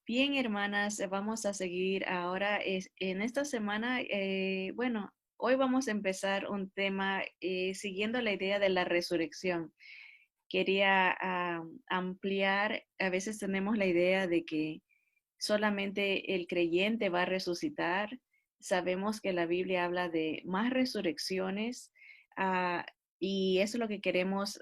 Bien, hermanas, vamos a seguir ahora en esta semana. Hoy vamos a empezar un tema siguiendo la idea de la resurrección. Quería ampliar, a veces tenemos la idea de que solamente el creyente va a resucitar. Sabemos que la Biblia habla de más resurrecciones, ah, y eso es lo que queremos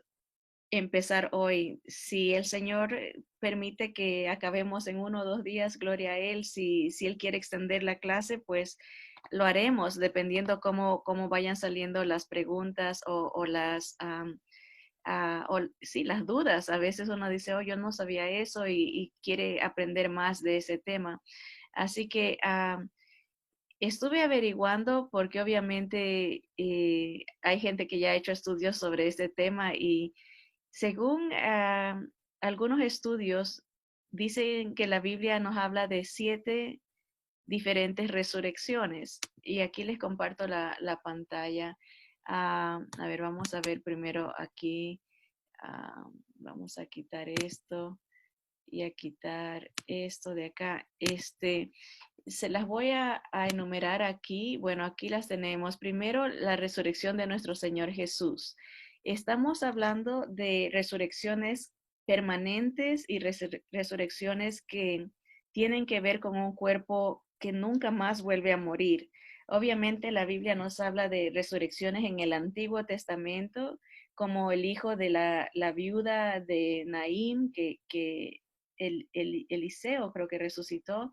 empezar hoy. Si el Señor permite que acabemos en 1 o 2 días, gloria a Él. Si Él quiere extender la clase, pues lo haremos, dependiendo cómo vayan saliendo las preguntas o las dudas. A veces uno dice, oh, yo no sabía eso y quiere aprender más de ese tema. Así que estuve averiguando porque obviamente hay gente que ya ha hecho estudios sobre este tema y según algunos estudios, dicen que la Biblia nos habla de 7 diferentes resurrecciones. Y aquí les comparto la pantalla. A ver, vamos a ver primero aquí. Vamos a quitar esto y a quitar esto de acá. Se las voy a enumerar aquí. Bueno, aquí las tenemos. Primero, la resurrección de nuestro Señor Jesús. Estamos hablando de resurrecciones permanentes y resurrecciones que tienen que ver con un cuerpo que nunca más vuelve a morir. Obviamente la Biblia nos habla de resurrecciones en el Antiguo Testamento, como el hijo de la viuda de Naín, que Eliseo creo que resucitó,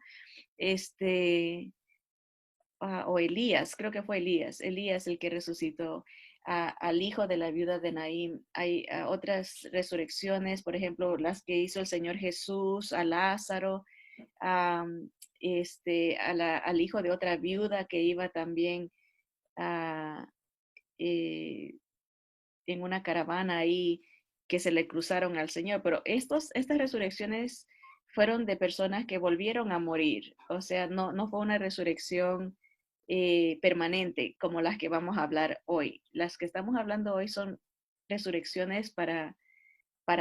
este, o Elías, creo que fue Elías el que resucitó al hijo de la viuda de Naín. Hay otras resurrecciones, por ejemplo, las que hizo el Señor Jesús, a Lázaro, a, al hijo de otra viuda que iba también a, eh, en una caravana ahí que se le cruzaron al Señor. Pero estas resurrecciones fueron de personas que volvieron a morir. O sea, no fue una resurrección permanente como las que vamos a hablar hoy. Las que estamos hablando hoy son resurrecciones para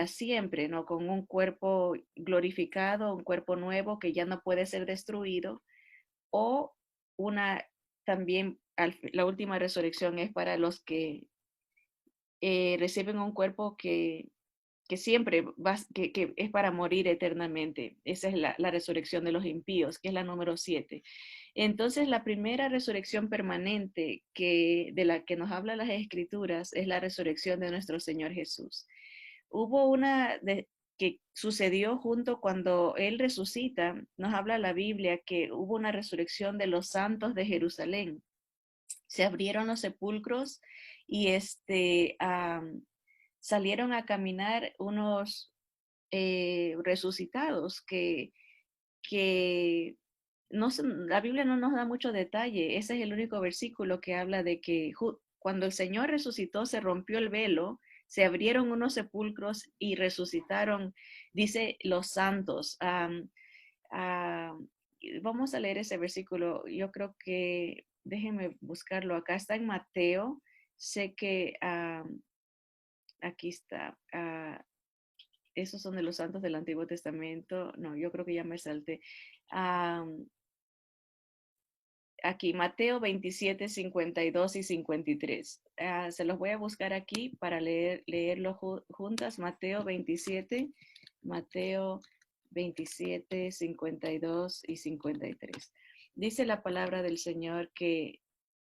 siempre, ¿no? Con un cuerpo glorificado, un cuerpo nuevo que ya no puede ser destruido, o una también, la última resurrección es para los que reciben un cuerpo que siempre que es para morir eternamente. Esa es la resurrección de los impíos, que es la número 7. Entonces, la primera resurrección permanente de la que nos habla las Escrituras es la resurrección de nuestro Señor Jesús. Hubo que sucedió junto cuando Él resucita. Nos habla la Biblia que hubo una resurrección de los santos de Jerusalén. Se abrieron los sepulcros y salieron a caminar unos resucitados que la Biblia no nos da mucho detalle. Ese es el único versículo que habla de que cuando el Señor resucitó se rompió el velo, se abrieron unos sepulcros y resucitaron, dice, los santos. Ah, Vamos a leer ese versículo. Yo creo que, déjenme buscarlo acá, está en Mateo. Sé que aquí está. Esos son de los santos del Antiguo Testamento. No, yo creo que ya me salté. Ah, Aquí, Mateo 27, 52 y 53. Se los voy a buscar aquí para leerlo juntas. Mateo 27, 52 y 53. Dice la palabra del Señor que,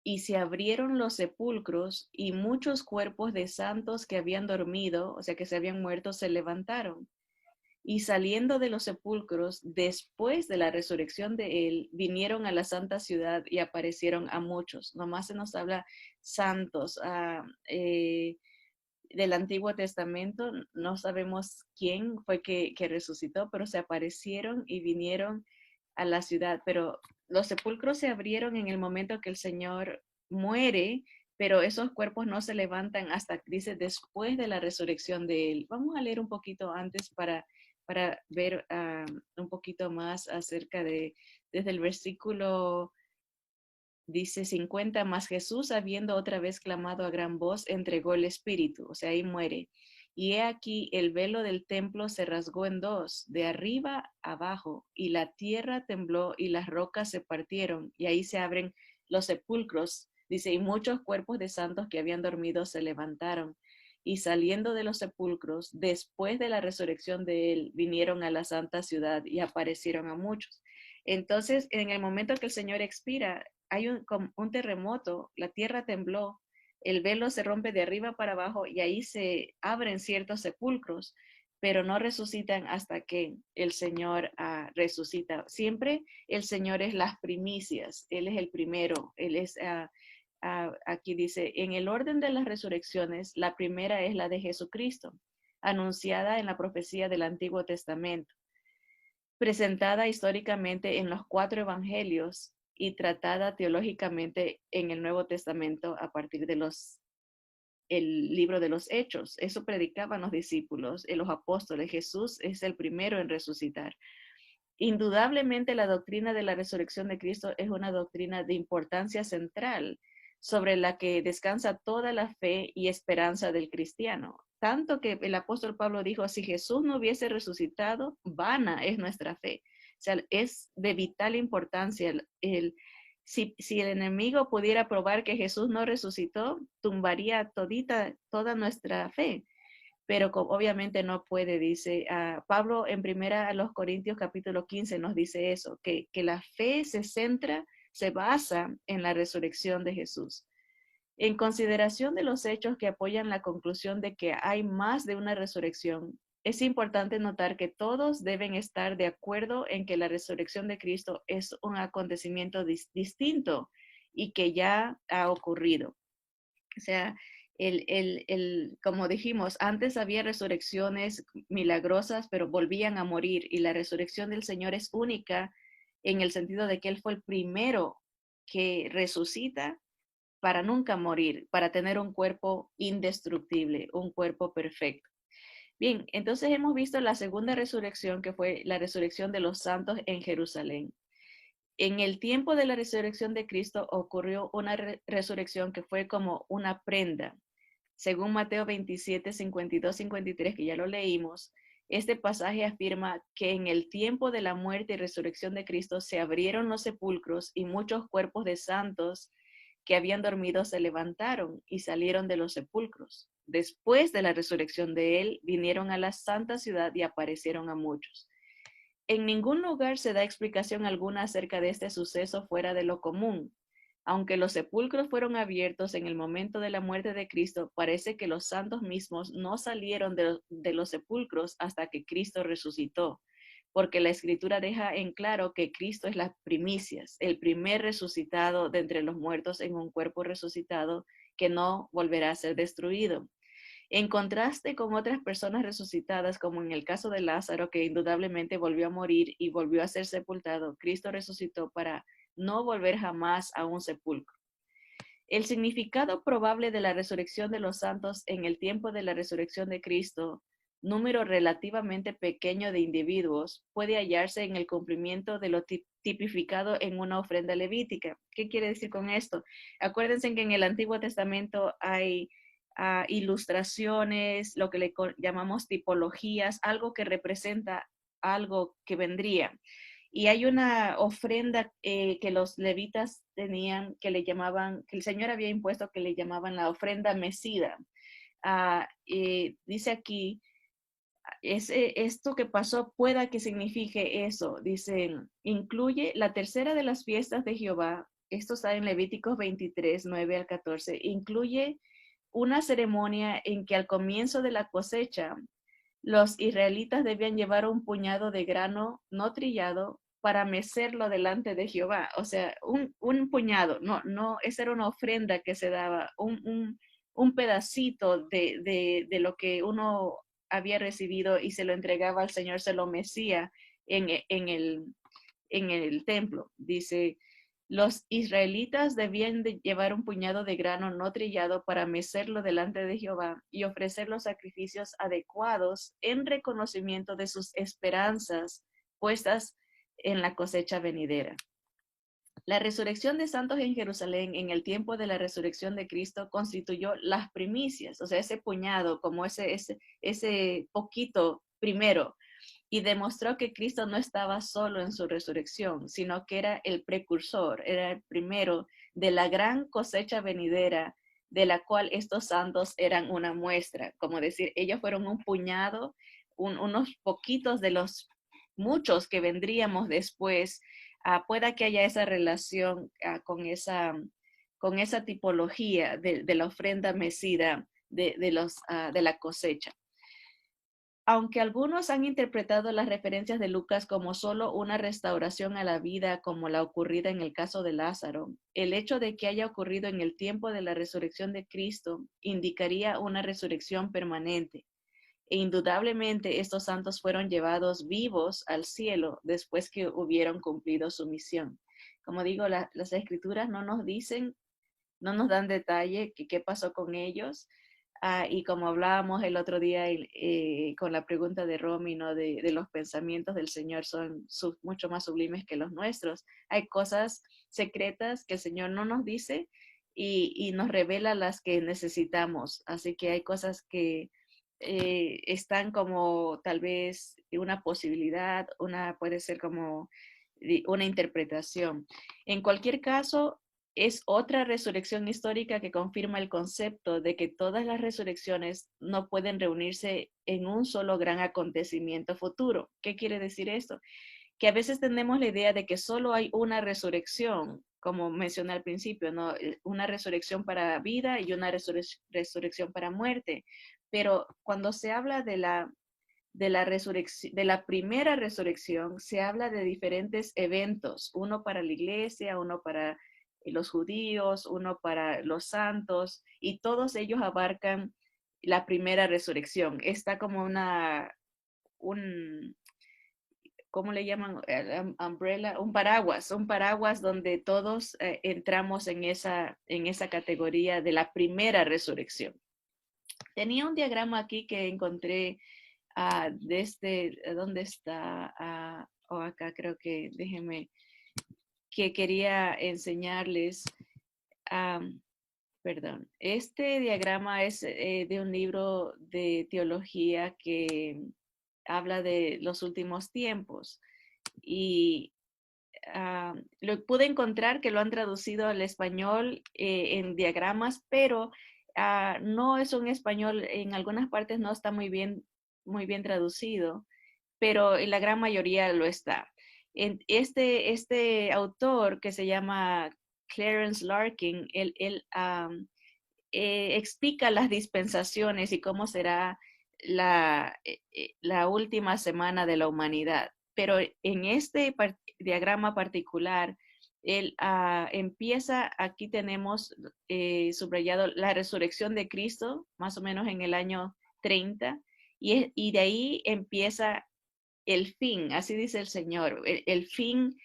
y se abrieron los sepulcros y muchos cuerpos de santos que habían dormido, o sea, que se habían muerto, se levantaron. Y saliendo de los sepulcros, después de la resurrección de él, vinieron a la santa ciudad y aparecieron a muchos. Nomás se nos habla santos del Antiguo Testamento. No sabemos quién fue que resucitó, pero se aparecieron y vinieron a la ciudad. Pero los sepulcros se abrieron en el momento que el Señor muere, pero esos cuerpos no se levantan hasta, dice, después de la resurrección de él. Vamos a leer un poquito antes para ver un poquito más acerca desde el versículo, dice 50, más Jesús, habiendo otra vez clamado a gran voz, entregó el espíritu, o sea, ahí muere. y he aquí el velo del templo se rasgó en dos, de arriba abajo, y la tierra tembló y las rocas se partieron, y ahí se abren los sepulcros. Dice, y muchos cuerpos de santos que habían dormido se levantaron, y saliendo de los sepulcros, después de la resurrección de él, vinieron a la santa ciudad y aparecieron a muchos. Entonces, en el momento que el Señor expira, hay un terremoto, la tierra tembló, el velo se rompe de arriba para abajo y ahí se abren ciertos sepulcros, pero no resucitan hasta que el Señor resucita. Siempre el Señor es las primicias, Él es el primero, Él es, aquí dice, en el orden de las resurrecciones, la primera es la de Jesucristo, anunciada en la profecía del Antiguo Testamento, presentada históricamente en los 4 evangelios y tratada teológicamente en el Nuevo Testamento a partir de el libro de los Hechos. Eso predicaban los discípulos, los apóstoles. Jesús es el primero en resucitar. Indudablemente la doctrina de la resurrección de Cristo es una doctrina de importancia central sobre la que descansa toda la fe y esperanza del cristiano. Tanto que el apóstol Pablo dijo, si Jesús no hubiese resucitado, vana es nuestra fe. O sea, es de vital importancia si el enemigo pudiera probar que Jesús no resucitó, tumbaría toda nuestra fe, pero obviamente no puede, dice Pablo en primera a los Corintios capítulo 15 nos dice eso, que la fe se basa en la resurrección de Jesús. En consideración de los hechos que apoyan la conclusión de que hay más de una resurrección, es importante notar que todos deben estar de acuerdo en que la resurrección de Cristo es un acontecimiento distinto y que ya ha ocurrido. O sea, como dijimos, antes había resurrecciones milagrosas, pero volvían a morir y la resurrección del Señor es única en el sentido de que Él fue el primero que resucita para nunca morir, para tener un cuerpo indestructible, un cuerpo perfecto. Bien, entonces hemos visto la segunda resurrección, que fue la resurrección de los santos en Jerusalén. En el tiempo de la resurrección de Cristo ocurrió una resurrección que fue como una prenda. Según Mateo 27, 52, 53, que ya lo leímos, este pasaje afirma que en el tiempo de la muerte y resurrección de Cristo se abrieron los sepulcros y muchos cuerpos de santos que habían dormido se levantaron y salieron de los sepulcros. Después de la resurrección de él, vinieron a la santa ciudad y aparecieron a muchos. En ningún lugar se da explicación alguna acerca de este suceso fuera de lo común. Aunque los sepulcros fueron abiertos en el momento de la muerte de Cristo, parece que los santos mismos no salieron de los sepulcros hasta que Cristo resucitó, porque la Escritura deja en claro que Cristo es las primicias, el primer resucitado de entre los muertos en un cuerpo resucitado que no volverá a ser destruido. En contraste con otras personas resucitadas, como en el caso de Lázaro, que indudablemente volvió a morir y volvió a ser sepultado, Cristo resucitó para no volver jamás a un sepulcro. El significado probable de la resurrección de los santos en el tiempo de la resurrección de Cristo, número relativamente pequeño de individuos, puede hallarse en el cumplimiento de lo tipificado en una ofrenda levítica. ¿Qué quiere decir con esto? Acuérdense que en el Antiguo Testamento hay ilustraciones, lo que le llamamos tipologías, algo que representa algo que vendría. Y hay una ofrenda que los levitas tenían, que le llamaban, que el Señor había impuesto, que le llamaban la ofrenda mecida. Dice aquí, esto que pasó pueda que signifique eso. Dice, incluye la tercera de las fiestas de Jehová. Esto está en Levíticos 23, 9 al 14. Incluye una ceremonia en que al comienzo de la cosecha, los israelitas debían llevar un puñado de grano no trillado para mecerlo delante de Jehová. O sea, un puñado, esa era una ofrenda que se daba, un pedacito de lo que uno había recibido y se lo entregaba al Señor, se lo mecía en el templo. Dice, los israelitas debían de llevar un puñado de grano no trillado para mecerlo delante de Jehová y ofrecer los sacrificios adecuados en reconocimiento de sus esperanzas puestas en la cosecha venidera. La resurrección de santos en Jerusalén en el tiempo de la resurrección de Cristo constituyó las primicias, o sea, ese puñado, como ese poquito primero, y demostró que Cristo no estaba solo en su resurrección, sino que era el precursor, era el primero de la gran cosecha venidera, de la cual estos santos eran una muestra. Como decir, ellos fueron un puñado, unos poquitos de los muchos que vendríamos después. Pueda que haya esa relación con esa tipología de la ofrenda mecida de la cosecha. Aunque algunos han interpretado las referencias de Lucas como solo una restauración a la vida como la ocurrida en el caso de Lázaro, el hecho de que haya ocurrido en el tiempo de la resurrección de Cristo indicaría una resurrección permanente. E indudablemente estos santos fueron llevados vivos al cielo después que hubieron cumplido su misión. Como digo, las escrituras no nos dicen, no nos dan detalle qué pasó con ellos. Y como hablábamos el otro día con la pregunta de Romy, ¿no? De los pensamientos del Señor son mucho más sublimes que los nuestros. Hay cosas secretas que el Señor no nos dice y nos revela las que necesitamos. Así que hay cosas que están como tal vez una posibilidad, puede ser como una interpretación. En cualquier caso, es otra resurrección histórica que confirma el concepto de que todas las resurrecciones no pueden reunirse en un solo gran acontecimiento futuro. ¿Qué quiere decir esto? Que a veces tenemos la idea de que solo hay una resurrección, como mencioné al principio, ¿no? Una resurrección para vida y una resurrección para muerte. Pero cuando se habla de la resurrección, de la primera resurrección, se habla de diferentes eventos, uno para la iglesia, uno para los judíos, uno para los santos, y todos ellos abarcan la primera resurrección. Está como un, ¿cómo le llaman? Umbrella, un paraguas donde todos entramos en esa categoría de la primera resurrección. Tenía un diagrama aquí que encontré desde, ¿dónde está? Acá creo que, déjenme, que quería enseñarles. um, Perdón, este diagrama es de un libro de teología que habla de los últimos tiempos y lo pude encontrar que lo han traducido al español en diagramas, pero no es un español, en algunas partes no está muy bien traducido, pero en la gran mayoría lo está. Este autor que se llama Clarence Larkin, él explica las dispensaciones y cómo será la última semana de la humanidad. Pero en este diagrama particular, él empieza, aquí tenemos subrayado la resurrección de Cristo, más o menos en el año 30, y de ahí empieza el fin, así dice el Señor, el fin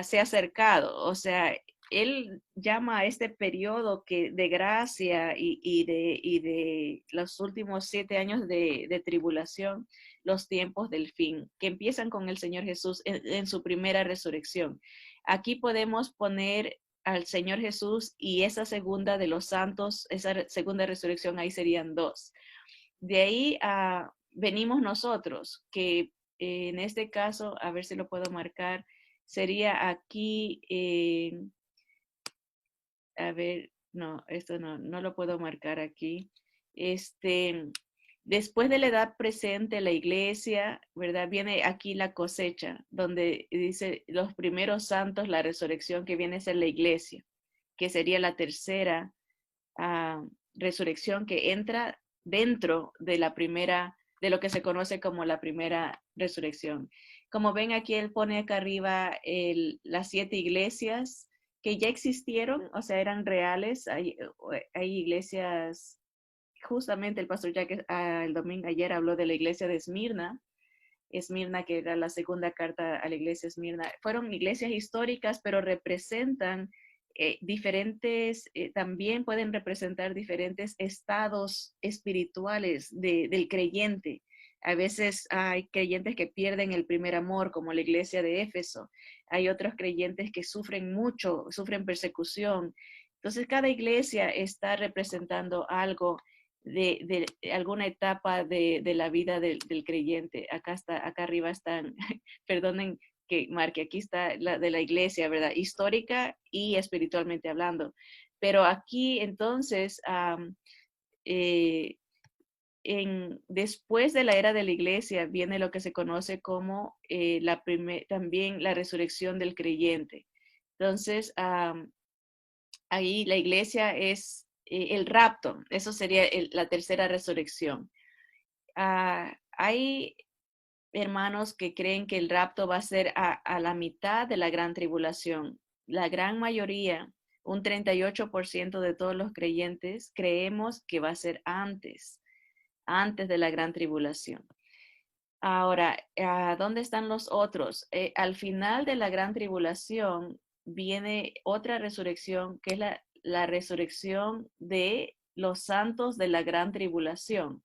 se ha acercado, o sea, Él llama a este periodo de gracia y de los últimos 7 años de tribulación, los tiempos del fin, que empiezan con el Señor Jesús en su primera resurrección. Aquí podemos poner al Señor Jesús y esa segunda de los santos, esa segunda resurrección, ahí serían dos. De ahí venimos nosotros, que en este caso, a ver si lo puedo marcar, sería aquí, a ver, no, esto no lo puedo marcar aquí. Después de la edad presente, la iglesia, ¿verdad? Viene aquí la cosecha, donde dice los primeros santos, la resurrección que viene a ser la iglesia, que sería la tercera resurrección que entra dentro de la primera, de lo que se conoce como la primera resurrección. Como ven aquí, él pone acá arriba las 7 iglesias que ya existieron, o sea, eran reales. Hay iglesias, justamente el pastor Jack el domingo ayer habló de la iglesia de Esmirna, que era la segunda carta a la iglesia Esmirna. Fueron iglesias históricas, pero representan también pueden representar diferentes estados espirituales del creyente. A veces hay creyentes que pierden el primer amor, como la iglesia de Éfeso. Hay otros creyentes que sufren mucho, sufren persecución. Entonces, cada iglesia está representando algo de alguna etapa de la vida del creyente. Acá arriba están, perdonen que marque, aquí está la de la iglesia, ¿verdad? Histórica y espiritualmente hablando. Pero aquí entonces, eh, después de la era de la iglesia viene lo que se conoce como también la resurrección del creyente. Entonces, ahí la iglesia es el rapto, eso sería la tercera resurrección. Hay hermanos que creen que el rapto va a ser a la mitad de la gran tribulación. La gran mayoría, un 38% de todos los creyentes, creemos que va a ser antes de la gran tribulación. Ahora, ¿dónde están los otros? Al final de la gran tribulación viene otra resurrección, que es la resurrección de los santos de la gran tribulación.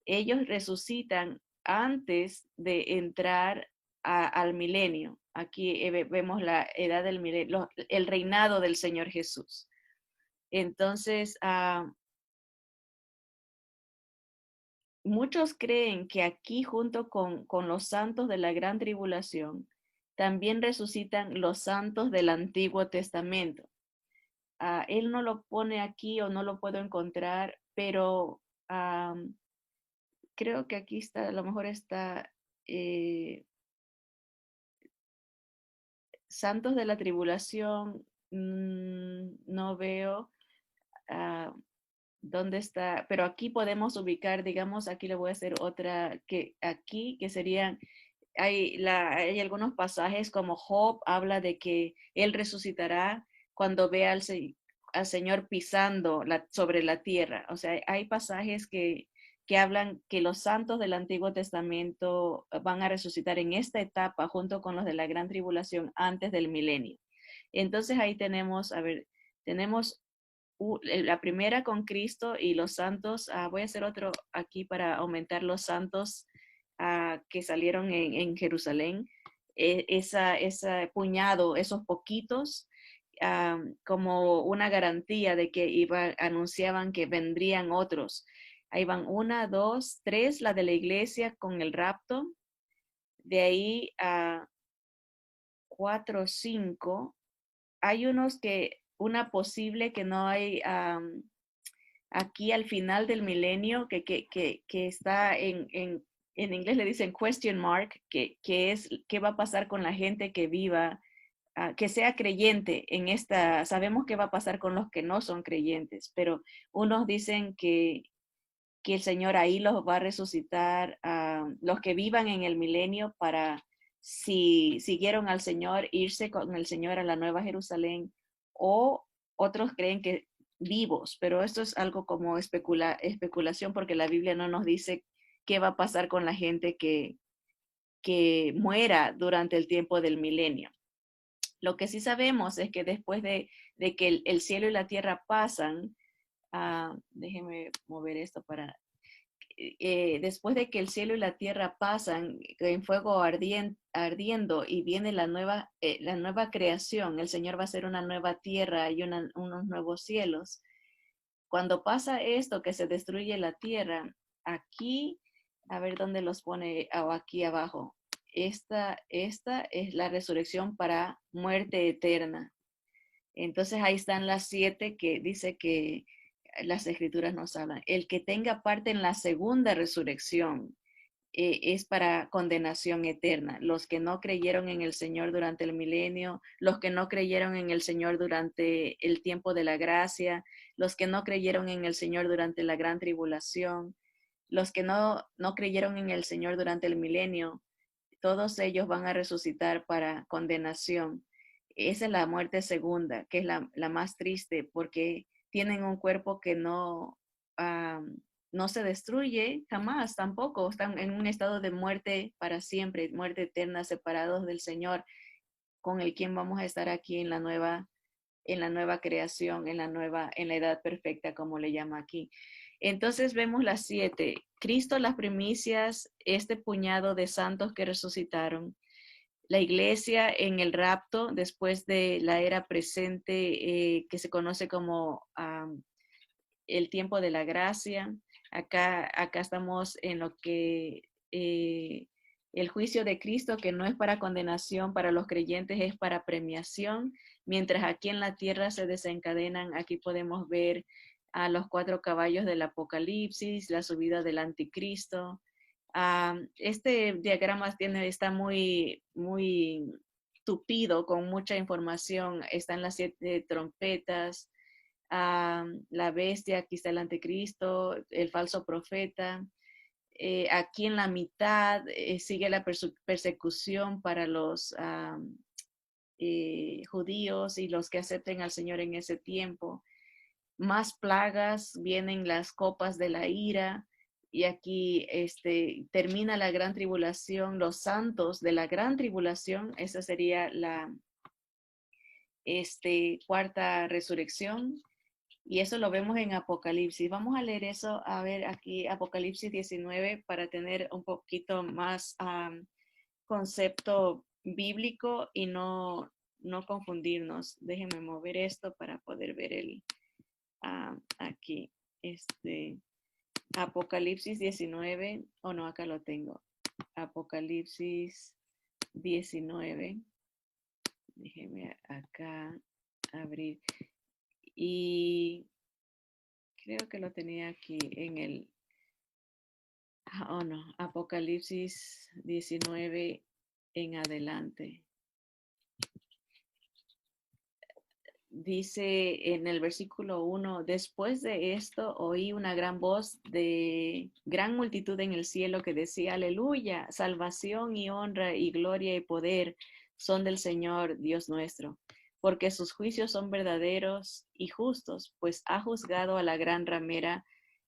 Ellos resucitan antes de entrar al milenio. Aquí vemos la edad del milenio, el reinado del Señor Jesús. Entonces, muchos creen que aquí junto con los santos de la gran tribulación, también resucitan los santos del Antiguo Testamento. Él no lo pone aquí o no lo puedo encontrar, pero creo que aquí está, a lo mejor está eh, santos de la tribulación, no veo dónde está, pero aquí podemos ubicar, digamos, aquí le voy a hacer otra, que aquí, que serían hay algunos pasajes como Job habla de que él resucitará cuando vea al Señor pisando sobre la tierra. O sea, hay pasajes que hablan que los santos del Antiguo Testamento van a resucitar en esta etapa junto con los de la gran tribulación antes del milenio. Entonces ahí tenemos, a ver, tenemos la primera con Cristo y los santos. Voy a hacer otro aquí para aumentar los santos que salieron en Jerusalén. Ese puñado, esos poquitos, como una garantía de que anunciaban que vendrían otros. Ahí van una, dos, tres, la de la iglesia con el rapto. De ahí a cuatro, cinco. Hay unos que, una posible que no hay aquí al final del milenio, que está en inglés le dicen question mark, que es qué va a pasar con la gente que viva, que sea creyente en esta, sabemos qué va a pasar con los que no son creyentes, pero unos dicen que el Señor ahí los va a resucitar, los que vivan en el milenio para, si siguieron al Señor, irse con el Señor a la Nueva Jerusalén, o otros creen que vivos, pero esto es algo como especulación porque la Biblia no nos dice qué va a pasar con la gente que muera durante el tiempo del milenio. Lo que sí sabemos es que después de que el cielo y la tierra pasan, déjeme mover esto para después de que el cielo y la tierra pasan en fuego ardiendo y viene la nueva creación, el Señor va a hacer una nueva tierra y unos nuevos cielos. Cuando pasa esto, que se destruye la tierra, aquí, a ver dónde los pone, o aquí abajo, esta es la resurrección para muerte eterna. Entonces ahí están las 7 que dice que las escrituras nos hablan. El que tenga parte en la segunda resurrección es para condenación eterna. Los que no creyeron en el Señor durante el milenio, los que no creyeron en el Señor durante el tiempo de la gracia, los que no creyeron en el Señor durante la gran tribulación, los que no creyeron en el Señor durante el milenio, todos ellos van a resucitar para condenación. Esa es la muerte segunda, que es la más triste, porque tienen un cuerpo que no se destruye jamás tampoco. Están en un estado de muerte para siempre, muerte eterna, separados del Señor, con el quien vamos a estar aquí en la nueva creación, en la edad perfecta, como le llama aquí. Entonces vemos las 7. Cristo, las primicias, este puñado de santos que resucitaron. La iglesia en el rapto, después de la era presente que se conoce como el tiempo de la gracia. Acá estamos en lo que el juicio de Cristo, que no es para condenación para los creyentes, es para premiación. Mientras aquí en la tierra se desencadenan, aquí podemos ver a los 4 caballos del Apocalipsis, la subida del anticristo. Este diagrama está muy tupido con mucha información. Están las 7 trompetas, la bestia, aquí está el anticristo, el falso profeta. Aquí en la mitad sigue la persecución para los judíos y los que acepten al Señor en ese tiempo. Más plagas, vienen las copas de la ira, y aquí termina la gran tribulación, los santos de la gran tribulación. Esa sería la cuarta resurrección. Y eso lo vemos en Apocalipsis. Vamos a leer eso, a ver aquí Apocalipsis 19 para tener un poquito más concepto bíblico y no confundirnos. Déjenme mover esto para poder ver aquí. Apocalipsis 19, o no, acá lo tengo. Apocalipsis 19. Déjenme acá abrir. Y creo que lo tenía aquí en el, oh no, Apocalipsis 19 en adelante. Dice en el versículo 1, después de esto oí una gran voz de gran multitud en el cielo que decía, aleluya, salvación y honra y gloria y poder son del Señor Dios nuestro, porque sus juicios son verdaderos y justos, pues ha juzgado a la gran ramera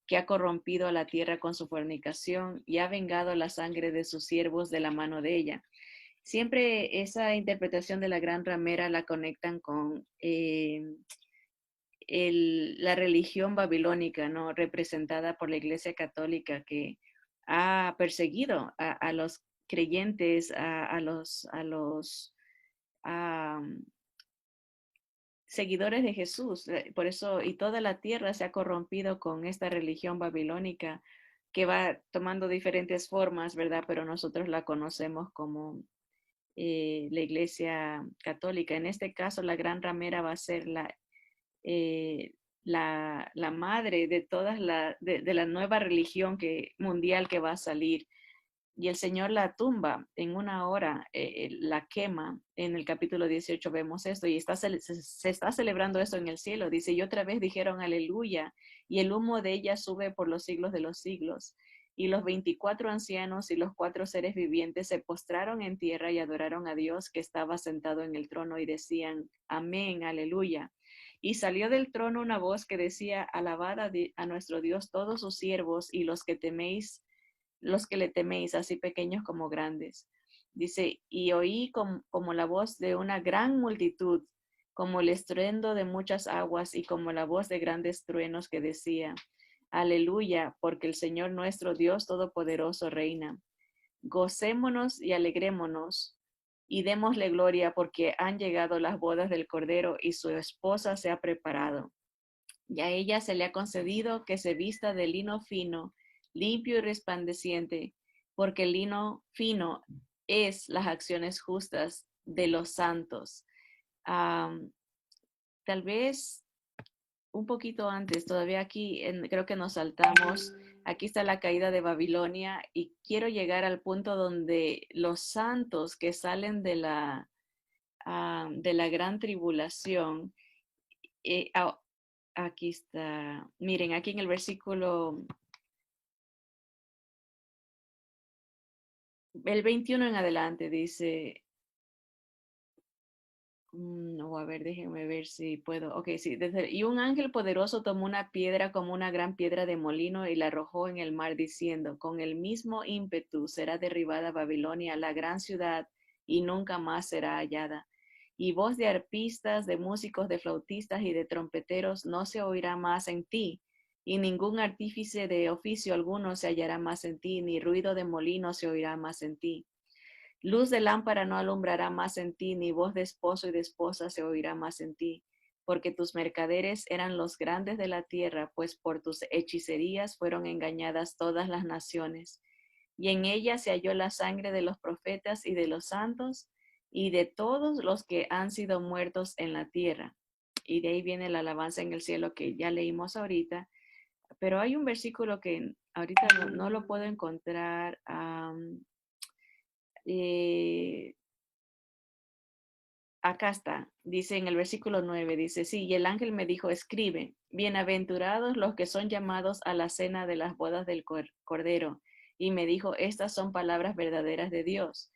que ha corrompido a la tierra con su fornicación y ha vengado la sangre de sus siervos de la mano de ella. Siempre esa interpretación de la gran ramera la conectan con la religión babilónica, ¿no? Representada por la Iglesia Católica, que ha perseguido a los creyentes, a los seguidores de Jesús. Por eso, y toda la tierra se ha corrompido con esta religión babilónica que va tomando diferentes formas, ¿verdad? Pero nosotros la conocemos como la Iglesia Católica. En este caso, la gran ramera va a ser la madre de todas de la nueva religión mundial que va a salir. Y el Señor la tumba en una hora, la quema. En el capítulo 18 vemos esto y se está celebrando esto en el cielo. Dice, y otra vez dijeron aleluya, y el humo de ella sube por los siglos de los siglos. Y los 24 ancianos y los 4 seres vivientes se postraron en tierra y adoraron a Dios que estaba sentado en el trono y decían, amén, aleluya. Y salió del trono una voz que decía, alabad a nuestro Dios todos sus siervos y los que le teméis, así pequeños como grandes. Dice, y oí como la voz de una gran multitud, como el estruendo de muchas aguas y como la voz de grandes truenos que decía, aleluya, porque el Señor nuestro Dios Todopoderoso reina. Gocémonos y alegrémonos y démosle gloria porque han llegado las bodas del Cordero y su esposa se ha preparado. Y a ella se le ha concedido que se vista de lino fino, limpio y resplandeciente, porque el lino fino es las acciones justas de los santos. Tal vez un poquito antes, todavía aquí creo que nos saltamos. Aquí está la caída de Babilonia y quiero llegar al punto donde los santos que salen de la gran tribulación, eh, aquí está, miren, aquí en el versículo, el 21 en adelante dice, no, a ver, déjenme ver si puedo. Ok, sí, y un ángel poderoso tomó una piedra como una gran piedra de molino y la arrojó en el mar diciendo, con el mismo ímpetu será derribada Babilonia, la gran ciudad, y nunca más será hallada. Y voz de arpistas, de músicos, de flautistas y de trompeteros no se oirá más en ti, y ningún artífice de oficio alguno se hallará más en ti, ni ruido de molino se oirá más en ti. Luz de lámpara no alumbrará más en ti, ni voz de esposo y de esposa se oirá más en ti, porque tus mercaderes eran los grandes de la tierra, pues por tus hechicerías fueron engañadas todas las naciones. Y en ella se halló la sangre de los profetas y de los santos y de todos los que han sido muertos en la tierra. Y de ahí viene la alabanza en el cielo que ya leímos ahorita, pero hay un versículo que ahorita no lo puedo encontrar. Eh, Acá está, dice en el versículo 9, dice, sí, y el ángel me dijo, escribe, bienaventurados los que son llamados a la cena de las bodas del Cordero. Y me dijo, estas son palabras verdaderas de Dios.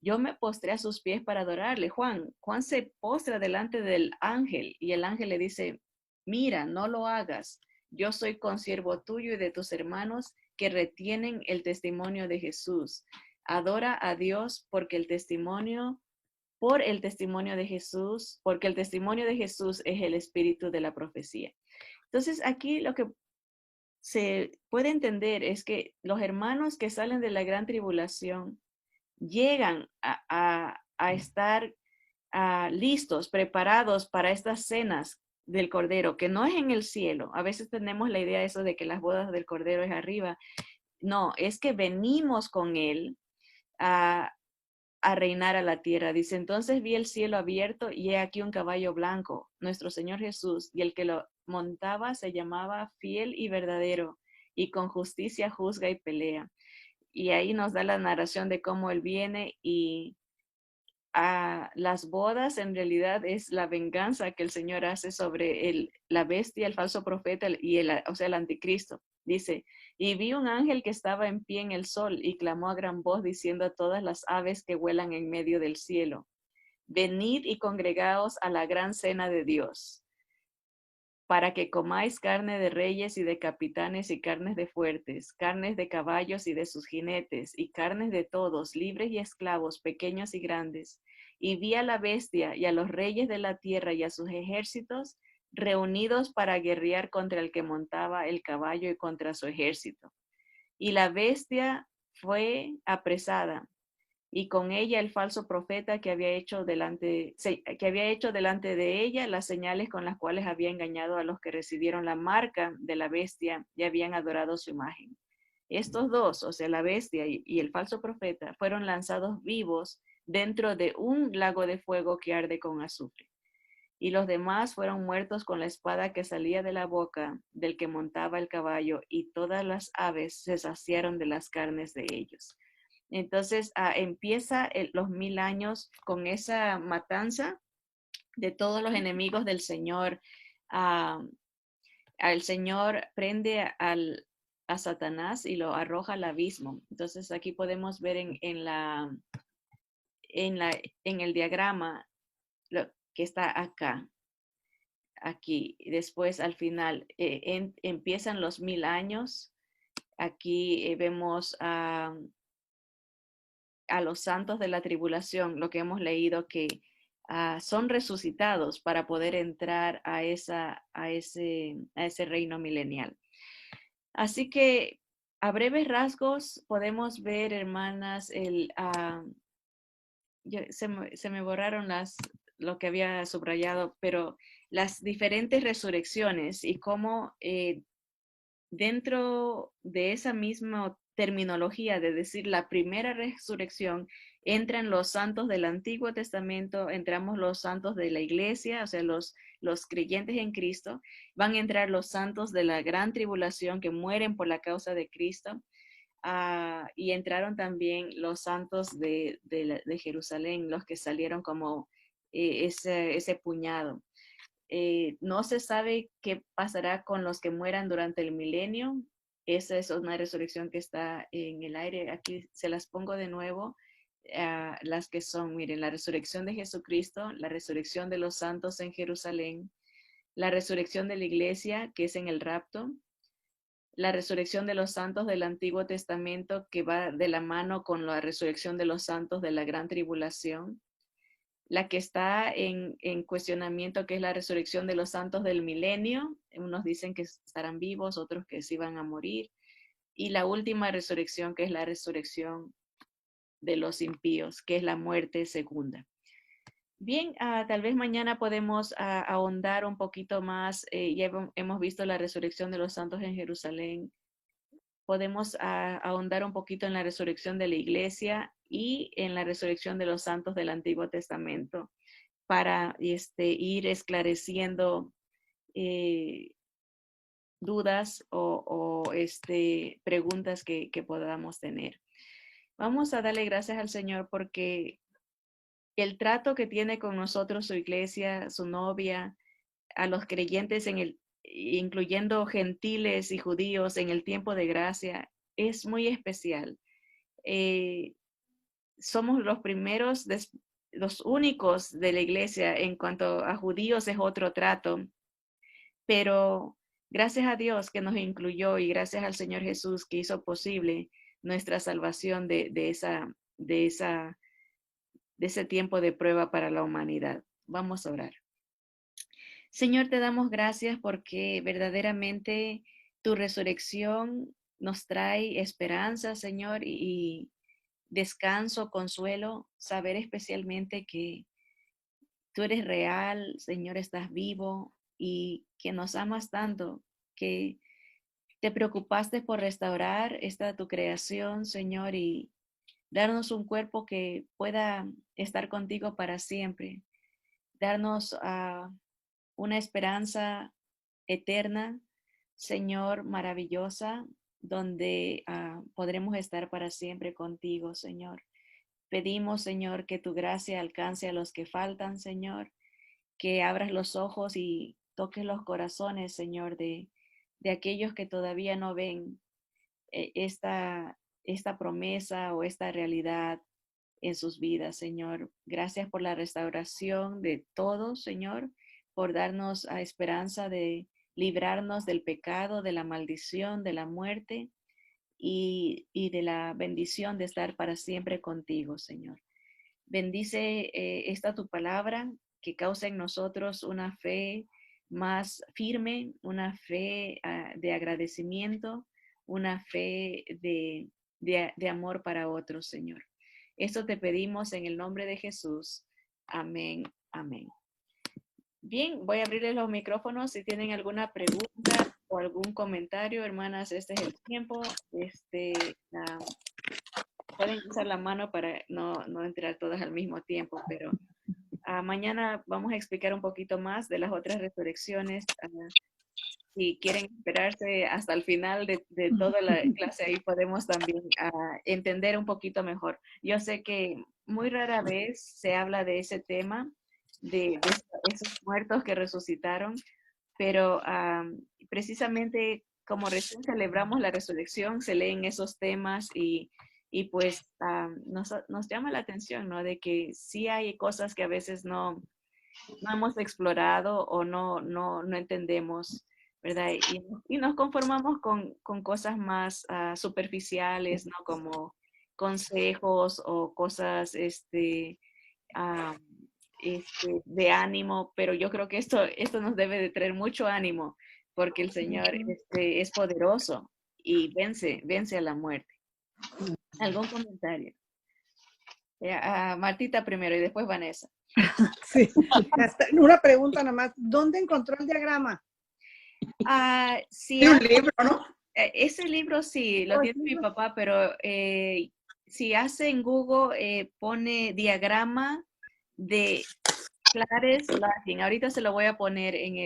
Yo me postré a sus pies para adorarle. Juan se postra delante del ángel y el ángel le dice, mira, no lo hagas. Yo soy consiervo tuyo y de tus hermanos que retienen el testimonio de Jesús. Adora a Dios porque el testimonio por el testimonio de Jesús, porque el testimonio de Jesús es el espíritu de la profecía. Entonces, aquí lo que se puede entender es que los hermanos que salen de la gran tribulación llegan a estar listos, preparados para estas cenas del Cordero, que no es en el cielo. A veces tenemos la idea de eso de que las bodas del Cordero es arriba. No, es que venimos con Él a reinar a la tierra. Dice, entonces vi el cielo abierto y he aquí un caballo blanco, nuestro Señor Jesús, y el que lo montaba se llamaba Fiel y Verdadero, y con justicia juzga y pelea. Y ahí nos da la narración de cómo Él viene y las bodas en realidad es la venganza que el Señor hace sobre la bestia, el falso profeta y o sea, el anticristo. Dice, y vi un ángel que estaba en pie en el sol y clamó a gran voz diciendo a todas las aves que vuelan en medio del cielo, venid y congregaos a la gran cena de Dios, para que comáis carne de reyes y de capitanes y carnes de fuertes, carnes de caballos y de sus jinetes, y carnes de todos, libres y esclavos, pequeños y grandes. Y vi a la bestia y a los reyes de la tierra y a sus ejércitos reunidos para guerrear contra el que montaba el caballo y contra su ejército. Y la bestia fue apresada y con ella el falso profeta que había hecho delante de ella las señales con las cuales había engañado a los que recibieron la marca de la bestia y habían adorado su imagen. Estos dos, o sea, la bestia y el falso profeta, fueron lanzados vivos dentro de un lago de fuego que arde con azufre. Y los demás fueron muertos con la espada que salía de la boca del que montaba el caballo, y todas las aves se saciaron de las carnes de ellos. Entonces empieza los 1000 años con esa matanza de todos los enemigos del Señor. Ah, el Señor prende a Satanás y lo arroja al abismo. Entonces aquí podemos ver en el diagrama lo que está acá, aquí. Después al final empiezan los 1000 años. Aquí vemos a los santos de la tribulación, lo que hemos leído, que son resucitados para poder entrar a ese reino milenial. Así que a breves rasgos podemos ver, hermanas, se me borraron lo que había subrayado, pero las diferentes resurrecciones y cómo dentro de esa misma terminología de decir la primera resurrección, entran los santos del Antiguo Testamento, entramos los santos de la iglesia, o sea, los creyentes en Cristo, van a entrar los santos de la gran tribulación que mueren por la causa de Cristo, y entraron también los santos de Jerusalén, los que salieron como ese puñado. No se sabe qué pasará con los que mueran durante el milenio. Esa es una resurrección que está en el aire. Aquí se las pongo de nuevo. Las que son, miren, la resurrección de Jesucristo, la resurrección de los santos en Jerusalén, la resurrección de la iglesia, que es en el rapto, la resurrección de los santos del Antiguo Testamento, que va de la mano con la resurrección de los santos de la gran tribulación, la que está en cuestionamiento, que es la resurrección de los santos del milenio. Unos dicen que estarán vivos, otros que sí van a morir. Y la última resurrección, que es la resurrección de los impíos, que es la muerte segunda. Bien, tal vez mañana podemos ahondar un poquito más. Ya hemos visto la resurrección de los santos en Jerusalén. Podemos ahondar un poquito en la resurrección de la iglesia y en la resurrección de los santos del Antiguo Testamento para ir esclareciendo dudas o preguntas que podamos tener. Vamos a darle gracias al Señor porque el trato que tiene con nosotros su iglesia, su novia, a los creyentes incluyendo gentiles y judíos en el tiempo de gracia, es muy especial. Somos los primeros, los únicos de la iglesia. En cuanto a judíos es otro trato, pero gracias a Dios que nos incluyó y gracias al Señor Jesús que hizo posible nuestra salvación de ese tiempo de prueba para la humanidad. Vamos a orar. Señor, te damos gracias porque verdaderamente tu resurrección nos trae esperanza, Señor, y descanso, consuelo, saber especialmente que tú eres real, Señor, estás vivo y que nos amas tanto, que te preocupaste por restaurar tu creación, Señor, y darnos un cuerpo que pueda estar contigo para siempre, darnos una esperanza eterna, Señor, maravillosa, donde podremos estar para siempre contigo, Señor. Pedimos, Señor, que tu gracia alcance a los que faltan, Señor, que abras los ojos y toques los corazones, Señor, de aquellos que todavía no ven esta promesa o esta realidad en sus vidas, Señor. Gracias por la restauración de todos, Señor, por darnos a esperanza de librarnos del pecado, de la maldición, de la muerte y de la bendición de estar para siempre contigo, Señor. Bendice esta tu palabra que causa en nosotros una fe más firme, una fe de agradecimiento, una fe de amor para otros, Señor. Esto te pedimos en el nombre de Jesús. Amén, amén. Bien, voy a abrirles los micrófonos si tienen alguna pregunta o algún comentario, hermanas. Este es el tiempo. Pueden usar la mano para no entrar todas al mismo tiempo, pero mañana vamos a explicar un poquito más de las otras resurrecciones. Si quieren esperarse hasta el final de toda la clase, ahí podemos también entender un poquito mejor. Yo sé que muy rara vez se habla de ese tema, de esos muertos que resucitaron, pero precisamente como recién celebramos la resurrección, se leen esos temas y pues nos llama la atención, ¿no? De que sí hay cosas que a veces no hemos explorado o no entendemos, ¿verdad? Y nos conformamos con cosas más superficiales, ¿no? Como consejos o cosas de ánimo, pero yo creo que esto nos debe de traer mucho ánimo, porque el Señor es poderoso y vence a la muerte. ¿Algún comentario? Martita primero y después Vanessa. Sí, una pregunta nada más. ¿Dónde encontró el diagrama? Sí, Tiene un libro, ¿no? ese libro sí, lo tiene mi papá, pero si hace en Google, pone diagrama de Clarence Larkin. Ahorita se lo voy a poner en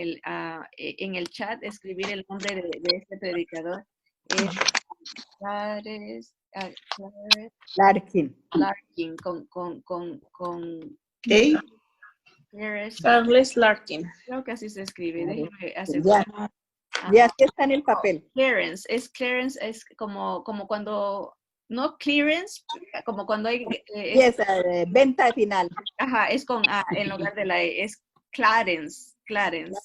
el chat, escribir el nombre de este predicador. Clarence Larkin. Larkin, con ¿Qué? Charles Larkin. Creo que así se escribe. Déjeme hacer. Ya aquí está en el papel. Clearance es como cuando, no clearance, como cuando hay... venta final. Ajá, es con A en lugar de la E, es Clarence, Clarence,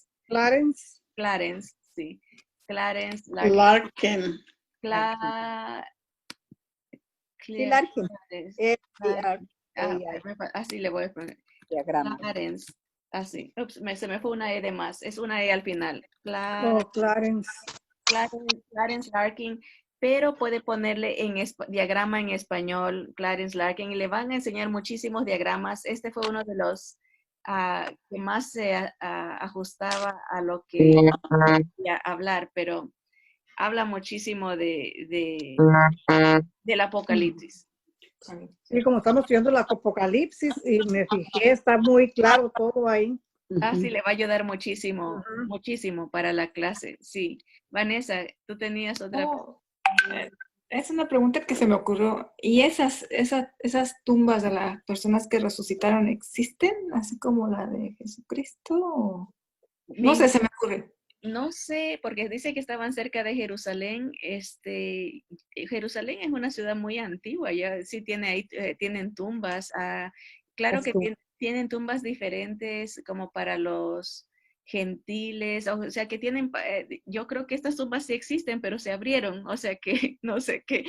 sí. Clarence Larkin. sí, Larkin. Así le voy a poner. Diagrama. Clarence. Así. Ups, se me fue una E de más. Es una E al final. Clarence. Clarence Larkin. Pero puede ponerle en diagrama en español, Clarence Larkin, y le van a enseñar muchísimos diagramas. Este fue uno de los que más se ajustaba a lo que quería hablar, pero habla muchísimo del Apocalipsis. Sí, como estamos estudiando el Apocalipsis y me fijé, está muy claro todo ahí. Sí, le va a ayudar muchísimo, muchísimo para la clase. Sí. Vanessa, tú tenías otra pregunta. Es una pregunta que se me ocurrió. ¿Y esas tumbas de las personas que resucitaron existen? Así como la de Jesucristo. No sé, se me ocurre. No sé, porque dice que estaban cerca de Jerusalén. Jerusalén es una ciudad muy antigua, ya sí tienen tumbas. Claro que tienen tumbas diferentes como para los gentiles, o sea que tienen, yo creo que estas tumbas sí existen, pero se abrieron, o sea que no sé, que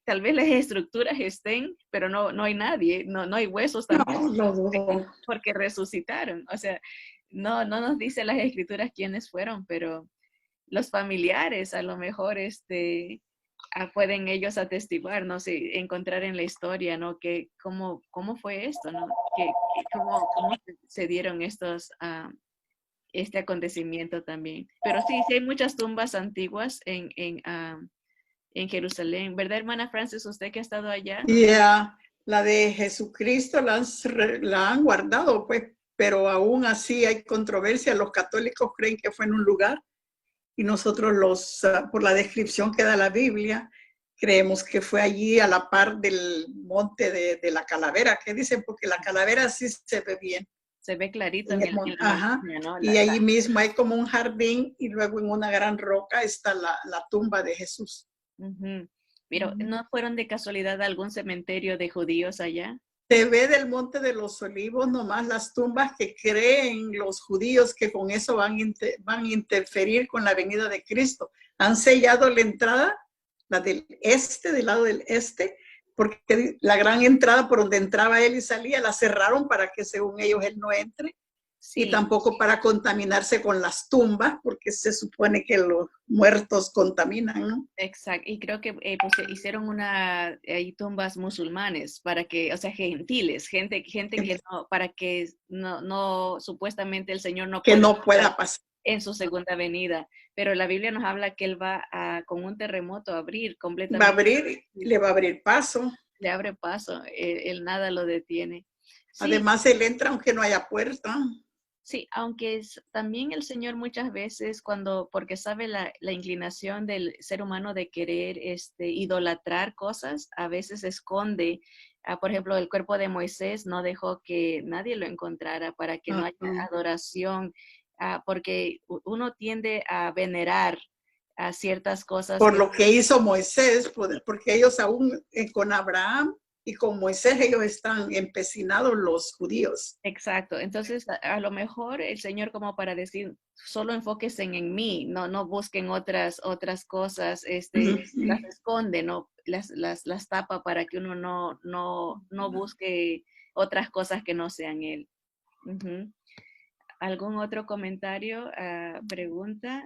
tal vez las estructuras estén, pero no hay nadie, no hay huesos tampoco, porque resucitaron, o sea, no nos dice las escrituras quiénes fueron, pero los familiares a lo mejor pueden ellos atestiguar, no sé, encontrar en la historia, ¿no? Que cómo fue esto, ¿no? Cómo se dieron este acontecimiento también. Pero sí hay muchas tumbas antiguas en Jerusalén. ¿Verdad, hermana Francis, usted que ha estado allá? La de Jesucristo la han guardado, pues, pero aún así hay controversia. Los católicos creen que fue en un lugar y nosotros por la descripción que da la Biblia, creemos que fue allí a la par del monte de la calavera. ¿Qué dicen? Porque la calavera sí se ve bien. Se ve clarito. ¿No? Y allí mismo hay como un jardín y luego en una gran roca está la tumba de Jesús. Pero ¿no fueron de casualidad a algún cementerio de judíos allá? Se ve del Monte de los Olivos nomás las tumbas que creen los judíos que con eso van a interferir con la venida de Cristo. Han sellado la entrada, la del lado del este, porque la gran entrada por donde entraba él y salía, la cerraron para que según ellos él no entre. Sí. Y tampoco para contaminarse con las tumbas, porque se supone que los muertos contaminan, ¿no? Exacto, y creo que hicieron tumbas musulmanes para que, o sea, gentiles, gente que no, para que no supuestamente el Señor no pueda pasar en su segunda venida. Pero la Biblia nos habla que él va con un terremoto a abrir completamente. Le va a abrir paso. Le abre paso, él nada lo detiene. Sí. Además, él entra aunque no haya puerta. Sí, aunque también el Señor muchas veces porque sabe la inclinación del ser humano de querer idolatrar cosas, a veces esconde, por ejemplo, el cuerpo de Moisés no dejó que nadie lo encontrara para que no haya adoración, porque uno tiende a venerar a ciertas cosas. Por lo que hizo Moisés, porque ellos aún con Abraham y con Moisés ellos están empecinados los judíos. Exacto. Entonces, a lo mejor el Señor como para decir, solo enfóquense en mí, no busquen otras cosas, las esconde, ¿no? Las tapa para que uno no busque otras cosas que no sean Él. ¿Algún otro comentario, pregunta?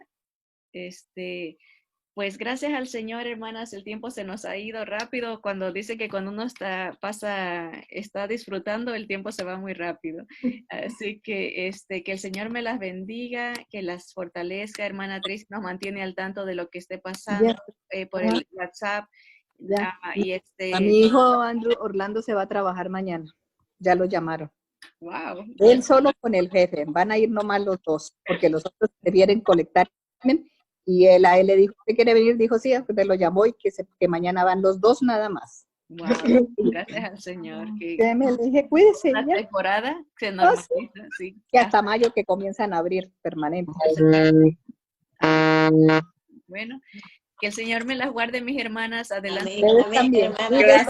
Pues gracias al Señor, hermanas, el tiempo se nos ha ido rápido. Cuando dice que cuando uno está disfrutando, el tiempo se va muy rápido. Así que que el Señor me las bendiga, que las fortalezca. Hermana Tracy nos mantiene al tanto de lo que esté pasando por el WhatsApp. A mi hijo Andrew Orlando se va a trabajar mañana. Ya lo llamaron. Wow. Él solo con el jefe. Van a ir nomás los dos, porque los otros prefieren colectar. Y a él le dijo, ¿usted quiere venir? Dijo, sí, me lo llamó y que mañana van los dos nada más. Wow, gracias al Señor. Me dije, cuídese. La temporada se normaliza, sí. Y hasta mayo que comienzan a abrir permanente. Bueno, que el Señor me las guarde, mis hermanas. Adelante. Amén, amén, hermana.